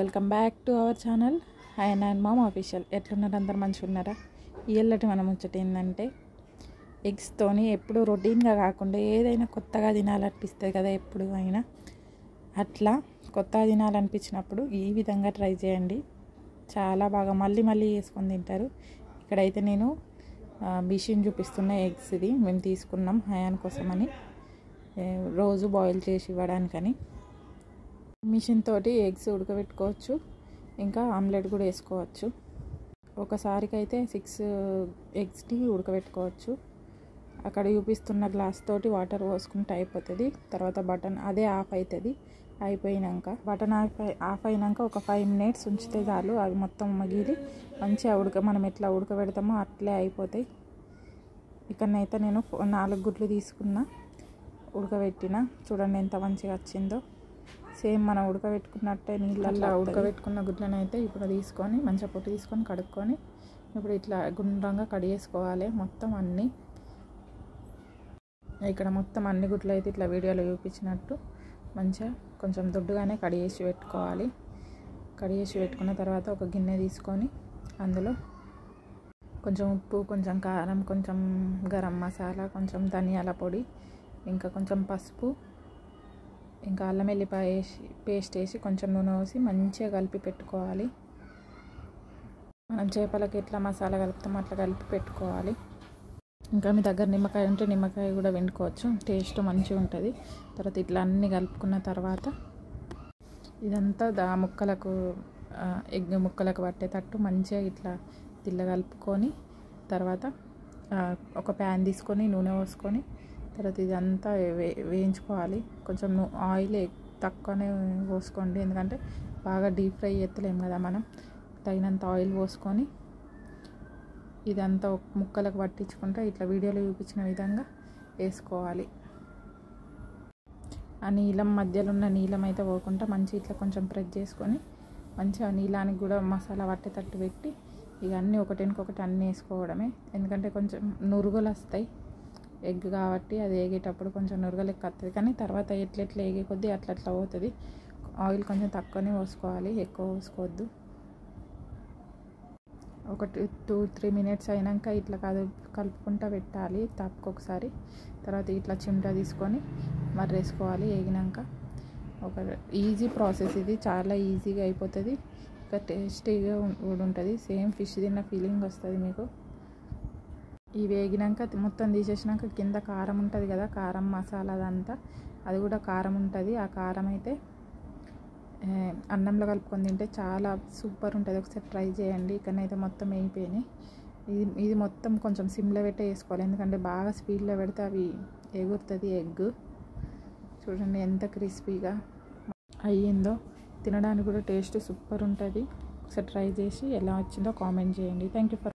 Welcome back to our channel and mom official. ఎట్లున్నారు? అందరు మంచిగా ఉన్నారా? ఇయ్యల్లటి మనం ముచ్చట ఏంటంటే ఎగ్స్తోని ఎప్పుడు రొటీన్గా కాకుండా ఏదైనా కొత్తగా తినాలనిపిస్తుంది కదా ఎప్పుడు అయినా. అట్లా కొత్తగా తినాలనిపించినప్పుడు ఈ విధంగా ట్రై చేయండి. చాలా బాగా మళ్ళీ మళ్ళీ చేసుకొని తింటారు. ఇక్కడైతే నేను మిషన్ చూపిస్తున్న ఎగ్స్ ఇది మేము తీసుకున్నాం హయాన్ కోసమని, రోజు బాయిల్ చేసి ఇవ్వడానికని. మిషన్ తోటి ఎగ్స్ ఉడకబెట్టుకోవచ్చు, ఇంకా ఆమ్లెట్ కూడా వేసుకోవచ్చు. ఒకసారికి అయితే 6 ఎగ్స్ని ఉడకబెట్టుకోవచ్చు. అక్కడ చూపిస్తున్న గ్లాస్ తోటి వాటర్ పోసుకుంటే అయిపోతుంది. తర్వాత బటన్ అదే ఆఫ్ అవుతుంది. అయిపోయినాక బటన్ ఆఫ్ అయినాక ఒక 5 minutes ఉంచితే చాలు. అవి మొత్తం మగిలి మంచిగా మనం ఎట్లా ఉడకబెడతామో అట్లే అయిపోతాయి. ఇక్కడనైతే నేను 4 గుడ్లు తీసుకున్నా, ఉడకబెట్టిన. చూడండి ఎంత మంచిగా వచ్చిందో. సేమ్ మనం ఉడకబెట్టుకున్నట్టే నీళ్ళల్లో ఉడకబెట్టుకున్న గుడ్లను అయితే ఇప్పుడు తీసుకొని మంచిగా పొట్టు తీసుకొని కడుక్కొని ఇప్పుడు ఇట్లా గుండ్రంగా కడిగేసుకోవాలి మొత్తం అన్నీ. ఇక్కడ మొత్తం అన్ని గుడ్లు అయితే ఇట్లా వీడియోలో చూపించినట్టు మంచిగా కొంచెం దొడ్డుగానే కడిగేసి పెట్టుకోవాలి. కడిగేసి పెట్టుకున్న తర్వాత ఒక గిన్నె తీసుకొని అందులో కొంచెం ఉప్పు, కొంచెం కారం, కొంచెం గరం మసాలా, కొంచెం ధనియాల పొడి, ఇంకా కొంచెం పసుపు, ఇంకా అల్లం వెల్లిపాయ పేస్ట్ వేసి కొంచెం నూనె పోసి మంచిగా కలిపి పెట్టుకోవాలి. మనం చేపలకి ఎట్లా మసాలా కలుపుతామో అట్లా కలిపి పెట్టుకోవాలి. ఇంకా మీ దగ్గర నిమ్మకాయ ఉంటే నిమ్మకాయ కూడా వండుకోవచ్చు, టేస్ట్ మంచిగా ఉంటుంది. తర్వాత ఇట్లా అన్నీ కలుపుకున్న తర్వాత ఇదంతా ముక్కలకు ఎగ్ ముక్కలకు పట్టేటట్టు మంచిగా ఇట్లా తిల్ల కలుపుకొని తర్వాత ఒక ప్యాన్ తీసుకొని నూనె పోసుకొని తర్వాత ఇదంతా వేయించుకోవాలి. కొంచెం ఆయిల్ తక్కువనే పోసుకోండి, ఎందుకంటే బాగా డీప్ ఫ్రై చేస్తలేము కదా మనం. తగినంత ఆయిల్ పోసుకొని ఇదంతా ముక్కలకు పట్టించుకుంటే ఇట్లా వీడియోలో చూపించిన విధంగా వేసుకోవాలి. ఆ నీలం మధ్యలో ఉన్న నీలం అయితే పోకుండా మంచి ఇట్లా కొంచెం ప్రెస్ చేసుకొని మంచిగా నీలానికి కూడా మసాలా పట్టేటట్టు పెట్టి ఇక అన్నీ ఒకటికొకటి అన్నీ వేసుకోవడమే. ఎందుకంటే కొంచెం నురుగులు వస్తాయి ఎగ్ కాబట్టి, అది వేగేటప్పుడు కొంచెం నురగలెక్క వస్తుంది. కానీ తర్వాత ఎట్లా వేగే కొద్దీ అట్లా పోతుంది. ఆయిల్ కొంచెం తక్కువనే పోసుకోవాలి, ఎక్కువ పోసుకోవద్దు. ఒక 2-3 minutes అయినాక ఇట్లా కలుపుకుంటూ పెట్టాలి తప్పకొకసారి. తర్వాత ఇట్లా చిమ్టా తీసుకొని మర్రేసుకోవాలి వేగినాక. ఒక ఈజీ ప్రాసెస్ ఇది, చాలా ఈజీగా అయిపోతుంది. ఇంకా టేస్టీగా కూడా ఉంటుంది. సేమ్ ఫిష్ తిన్న ఫీలింగ్ వస్తుంది మీకు. ఈ వేగినాక మొత్తం తీసేసినాక కింద కారం ఉంటుంది కదా, కారం మసాలా అదంతా అది కూడా కారం ఉంటుంది. ఆ కారం అయితే అన్నంలో కలుపుకొని తింటే చాలా సూపర్ ఉంటుంది. ఒకసారి ట్రై చేయండి. ఇక్కడనైతే మొత్తం వేగిపోయినాయి. ఇది మొత్తం కొంచెం సిమ్లో పెట్టే వేసుకోవాలి, ఎందుకంటే బాగా స్పీడ్లో పెడితే అవి ఎగురుతుంది ఎగ్. చూడండి ఎంత క్రిస్పీగా అయ్యిందో. తినడానికి కూడా టేస్ట్ సూపర్ ఉంటుంది. ఒకసారి ట్రై చేసి ఎలా వచ్చిందో కామెంట్ చేయండి. Thank you for